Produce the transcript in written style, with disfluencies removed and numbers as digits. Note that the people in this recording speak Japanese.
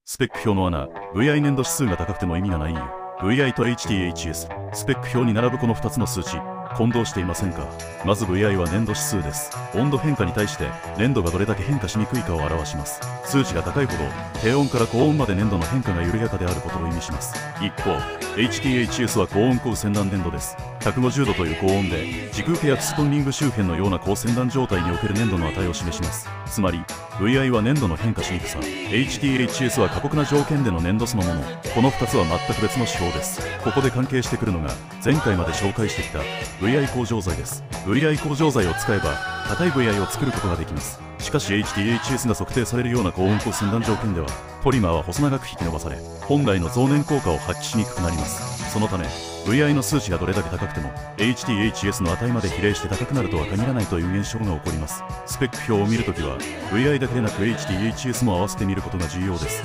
スペック表の穴、VI 粘土指数が高くても意味がないよ。VI と HTHS、スペック表に並ぶこの2つの数値、混同していませんか？まず VI は粘土指数です。温度変化に対して粘土がどれだけ変化しにくいかを表します。数値が高いほど低温から高温まで粘土の変化が緩やかであることを意味します。一方 HTHS は高温高先端粘土です。150度という高温で時空気圧スポンリング周辺のような高先端状態における粘土の値を示します。つまり VI は粘土の変化しにくさ、 HTHS は過酷な条件での粘土そのもの。この2つは全く別の指標です。ここで関係してくるのが前回まで紹介してきた VI 工場剤です。 VI 工場剤を使えば硬い VI を作ることができます。しかし HTHS が測定されるような高温高先端条件ではポリマーは細長く引き伸ばされ本来の増粘効果を発揮しにくくなります。そのため VI の数値がどれだけ高くても HTHS の値まで比例して高くなるとは限らないという現象が起こります。スペック表を見るときは VI だけでなく HTHS も合わせて見ることが重要です。